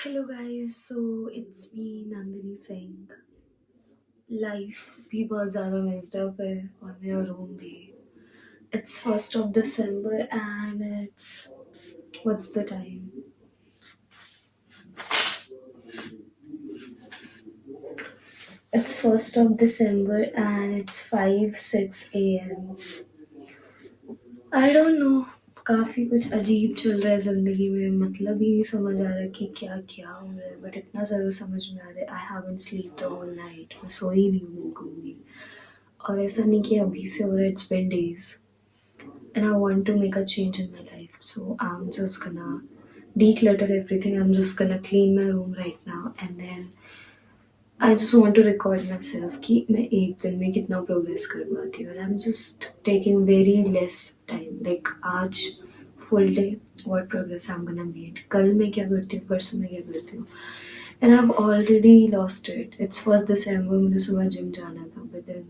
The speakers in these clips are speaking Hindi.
Hello guys, so it's me Nandini Singh. Life भी बहुत ज़्यादा messed up है और मेरा room भी. It's 1st of December and it's what's the time? It's 1st of December and it's 5:06 a.m. I don't know. काफ़ी कुछ अजीब चल रहा है ज़िंदगी में मतलब ही नहीं समझ आ रहा कि क्या क्या हो रहा है बट इतना ज़रूर समझ में आ रहा है I haven't sleep the whole night मैं सोई नहीं हूँ बिल्कुल भी और ऐसा नहीं कि अभी से हो रहा है it's been days and I want to make a change in my life. So I'm just gonna declutter everything. I'm just gonna clean my room right now and then I just want to record myself कि मैं एक दिन में कितना progress कर पाती हूँ. And I'm just taking very less time. Like आज full day what progress I'm gonna make. कल मैं क्या करती हूँ परसों मैं क्या करती हूँ. And I've already lost it. It's 1st December मुझे सुबह gym जाना था but then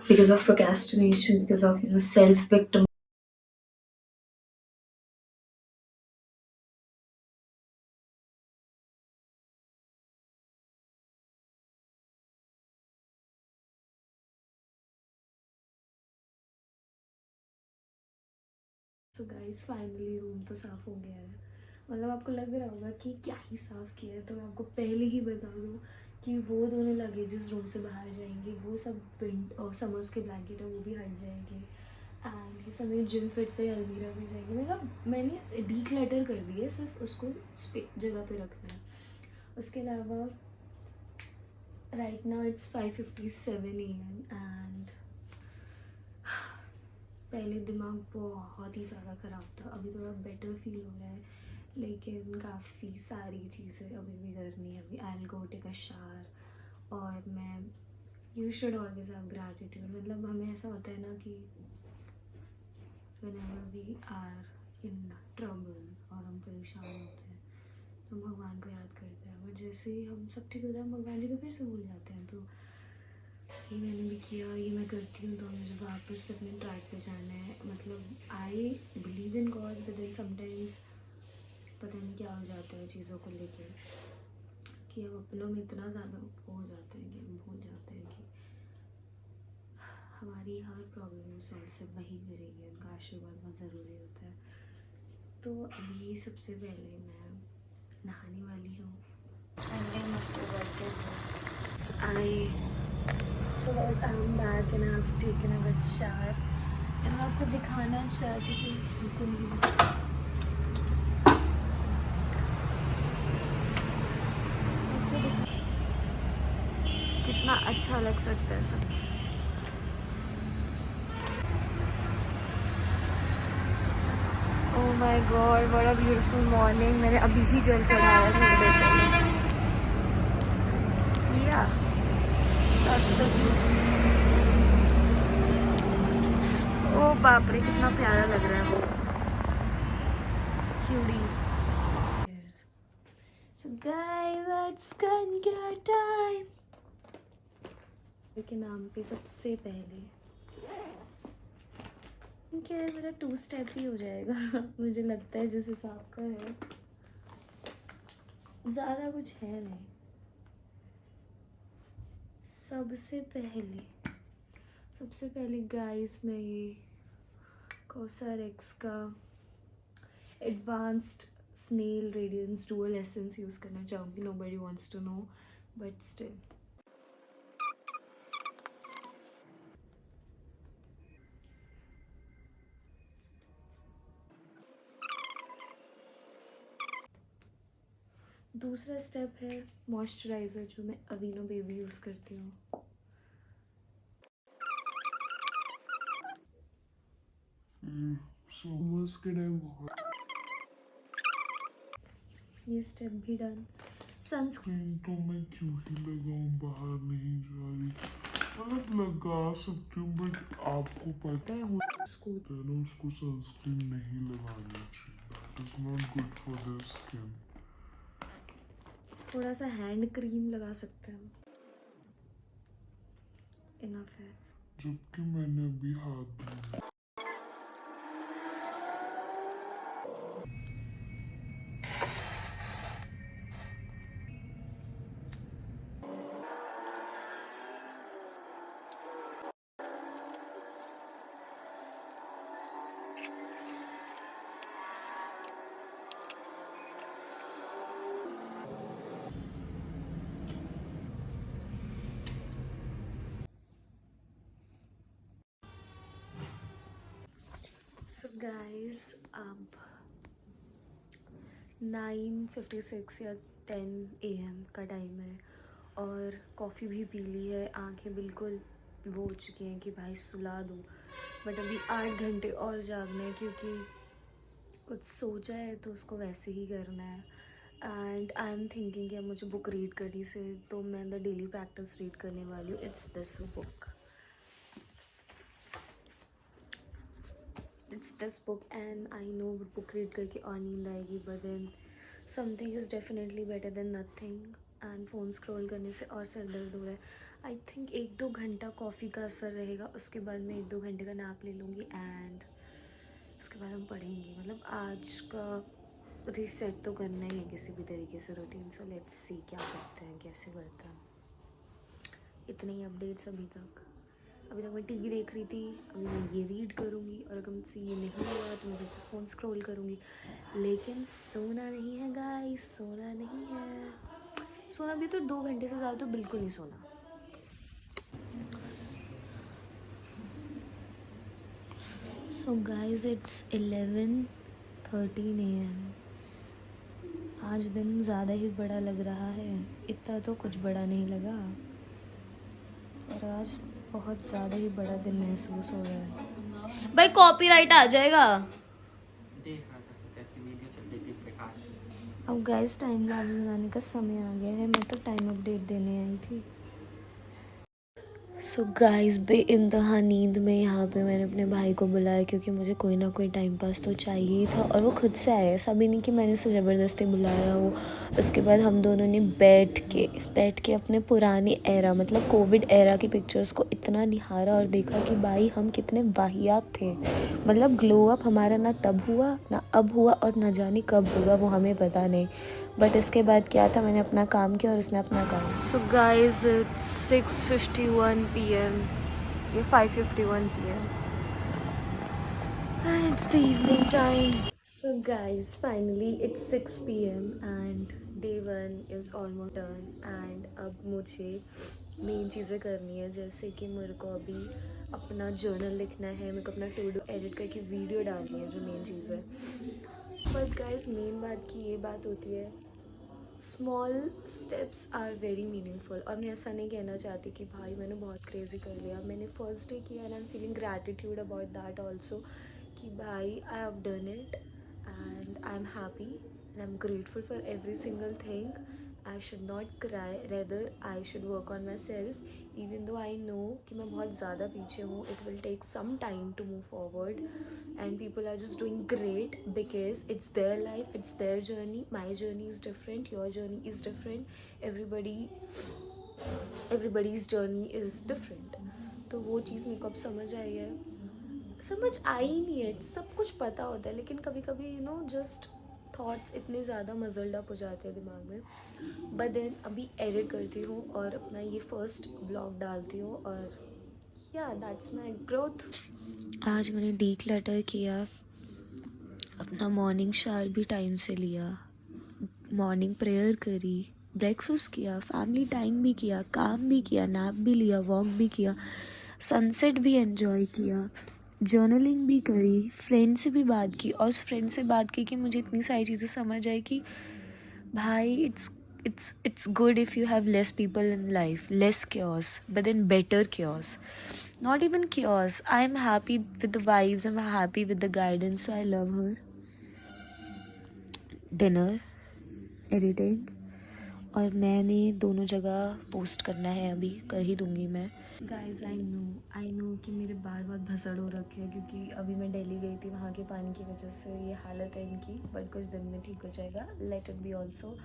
because of procrastination, because of self victim. So guys, finally room तो साफ़ हो गया है. मतलब आपको लग रहा होगा कि क्या ही साफ़ किया है तो मैं आपको पहले ही बता दूँ कि वो दोनों लगेजेस रूम से बाहर जाएंगे वो सब समर्स के ब्लैंकेट है वो भी हट जाएंगे एंड ये सब मेरी जिम फिट से अलमीरा में जाएंगे. मतलब मैंने डी क्लटर कर दिया है सिर्फ उसको जगह पे रखना है. उसके अलावा right now it's 5:57 AM and पहले दिमाग बहुत ही ज़्यादा ख़राब था. अभी थोड़ा बेटर फील हो रहा है लेकिन काफ़ी सारी चीज़ें अभी भी करनी है. अभी I will go take a shower और मैं you should always have gratitude. मतलब हमें ऐसा होता है ना कि whenever we are in trouble और हम परेशान होते हैं तो हम भगवान को याद करते हैं बट जैसे ही हम सब ठीक होता है हम भगवान जी को फिर से भूल जाते हैं. तो ये मैंने भी किया ये मैं करती हूँ तो मुझे वापस से अपने ट्रैक पे जाना है. मतलब I believe in God but then sometimes पता नहीं क्या हो जाता है चीज़ों को लेके कि हम अपनों में इतना ज़्यादा हो जाते हैं कि हम भूल जाते हैं कि हमारी हर प्रॉब्लम सॉल्व से वही करेगी. उनका आशीर्वाद बहुत ज़रूरी होता है. तो अभी सबसे पहले मैं नहाने वाली हूँ. So guys, I'm back and I've taken a good shower. And मैं आपको दिखाना चाहती थी बिल्कुल नहीं. कितना अच्छा लग सकता है सब. Oh my God what a beautiful morning. मैंने अभी ही जल चढ़ाया थोड़ी देर पहले. या दैट्स द व्यू. ओह बाप रे कितना प्यारा लग रहा है वो cutie. So guys, it's skincare time. के नाम पे सबसे पहले क्या है मेरा 2 स्टेप ही हो जाएगा मुझे लगता है जिस हिसाब का है ज़्यादा कुछ है नहीं. सबसे पहले गाइस मैं ये COSRX का advanced snail radiance dual essence use करना चाहूँगी. Nobody wants to know but still दूसरा स्टेप है मॉइस्चराइज़र जो मैं अवीनो बेबी यूज़ करती हूँ. समर्स के टाइम ये स्टेप भी डन. सनस्क्रीन तो मैं क्यों ही लगाऊं बाहर नहीं जा रही. मतलब लगा सकती हूँ बट आपको पता है उसको सनस्क्रीन नहीं लगानी चाहिए. That is not good for the skin. थोड़ा सा हैंड क्रीम लगा सकते हैं. इनफ है. जबकि मैंने अभी हाथ धोया. सो गाइस अब 9:56 या 10 AM का टाइम है और कॉफ़ी भी पी ली है। आंखें बिल्कुल वो हो चुकी हैं कि भाई सुला दो, बट अभी 8 घंटे और जागना है क्योंकि कुछ सोचा है तो उसको वैसे ही करना है। एंड आई एम थिंकिंग कि अब मुझे बुक रीड करनी से, तो मैं द डेली प्रैक्टिस रीड करने वाली हूँ। It's this book and I know book read करके और नींद आएगी, but then something is definitely better than nothing. And phone scroll करने से और सर दर्द हो रहा है। आई थिंक 1-2 घंटा कॉफ़ी का असर रहेगा, उसके बाद मैं 1-2 घंटे का नैप ले लूँगी एंड उसके बाद हम पढ़ेंगे। मतलब आज का रीसेट तो करना ही है किसी भी तरीके से रूटीन। सो लेट्स सी क्या करते हैं, कैसे करते हैं। इतने ही अपडेट्स अभी तक मैं टीवी देख रही थी, अभी मैं ये रीड करूँगी और अगर मुझसे ये नहीं हुआ तो मैं फिर से फ़ोन स्क्रॉल करूँगी। लेकिन सोना नहीं है गाइस, सोना नहीं है। सोना भी तो 2 घंटे से ज़्यादा तो बिल्कुल नहीं सोना। So guys it's 11:13 AM। आज दिन ज़्यादा ही बड़ा लग रहा है। इतना तो कुछ बड़ा नहीं लगा, और आज बहुत ज़्यादा ही बड़ा दिन महसूस हो रहा है। भाई कॉपीराइट आ जाएगा। देख रहा था कुछ ऐसी वीडियो चल रही थी प्रकाश। अब गाइस टाइम लैप्स बनाने का समय आ गया है। मैं तो टाइम अपडेट देने आई थी। सो गाइस बेइंतहा नींद में यहाँ पे मैंने अपने भाई को बुलाया क्योंकि मुझे कोई ना कोई टाइम पास तो चाहिए था, और वो खुद से आया। ऐसा भी नहीं कि मैंने उसे ज़बरदस्ती बुलाया हो। उसके बाद हम दोनों ने बैठ के अपने पुरानी एरा मतलब कोविड एरा की पिक्चर्स को इतना निहारा और देखा कि भाई हम कितने वाहियात थे। मतलब ग्लो अप हमारा ना तब हुआ ना अब हुआ, और ना जाने कब होगा वो हमें पता नहीं। बट इसके बाद क्या था, मैंने अपना काम किया और उसने अपना काम। सो गाइस इट्स 6:51 PM, ये 5:51 PM, it's the evening time. So guys finally it's 6 PM and day 1 is almost done and अब मुझे मेन चीज़ें करनी है, जैसे कि मेरे को अभी अपना जर्नल लिखना है, मेरे को अपना टू डू एडिट करके वीडियो डालनी है, जो मेन चीज़ है। बट गाइस मेन बात की ये बात होती है, small steps are very meaningful. और मैं ऐसा नहीं कहना चाहती कि भाई मैंने बहुत क्रेजी कर लिया। मैंने फर्स्ट डे किया and I am feeling gratitude about that also, कि भाई I have done it and I am happy and I am grateful for every single thing. I should not cry, rather I should work on myself. Even though I know कि मैं बहुत ज़्यादा पीछे हूँ, it will take some time to move forward and people are just doing great because it's their life, it's their journey. My journey is different, your journey is different, everybody's journey is different. तो वो चीज़ मेरे को अब समझ आई है। समझ आई नहीं है, सब कुछ पता होता है, लेकिन कभी कभी जस्ट थॉट्स इतने ज़्यादा मजल्ड अप हो जाते हैं दिमाग में। बट देन अभी एडिट करती हूँ और अपना ये फर्स्ट ब्लॉग डालती हूँ, और या दैट्स माई ग्रोथ। आज मैंने डीक्लटर किया, अपना मॉर्निंग शावर भी टाइम से लिया, मॉर्निंग प्रेयर करी, ब्रेकफास्ट किया, फैमिली टाइम भी किया, काम भी किया, नैप भी लिया, वॉक भी किया, सनसेट भी एंजॉय किया, जर्नलिंग भी करी, फ्रेंड से भी बात की। और उस फ्रेंड से बात की कि मुझे इतनी सारी चीज़ें समझ आई कि भाई it's good if you have less people in life, less chaos, but then better chaos. Not even chaos. I'm happy with the vibes, I'm happy with the guidance, so I love her. Dinner, editing, और मैंने दोनों जगह पोस्ट करना है, अभी कर ही दूँगी मैं। गाइज आई नो कि मेरे बाल बहुत भसड़ हो रखे हैं क्योंकि अभी मैं दिल्ली गई थी, वहाँ के पानी की वजह से ये हालत है इनकी, बट कुछ दिन में ठीक हो जाएगा। Let it be also.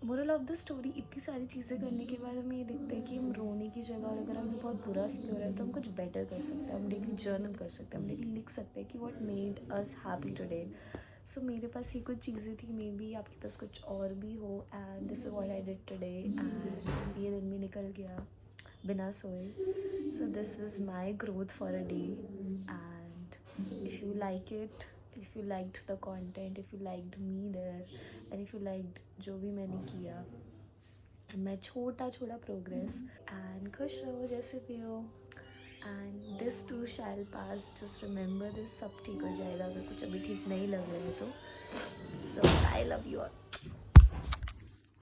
Moral of the story, इतनी सारी चीज़ें करने के बाद हमें ये दिखता है कि हम रोने की जगह, और अगर हमें बहुत बुरा फील हो रहा है तो हम कुछ बेटर कर सकते हैं। हम डेली जर्नल कर सकते हैं, हम डेली लिख सकते हैं कि what made us happy today. So मेरे पास ये कुछ चीज़ें थी, मे बी आपके पास कुछ और भी हो, and this is what I did today. And ये दिन भी निकल गया बिना सोए। So this was my growth for a day, and if you like it, if you liked the content, if you liked me there, and if you liked जो भी मैंने किया, मैं छोटा छोटा प्रोग्रेस, एंड खुश रहो जैसे भी हो, and this to shell pass, just remember this, सब ठीक हो जाएगा अगर कुछ अभी ठीक नहीं लग रहा है तो. सो आई लव यू ऑल.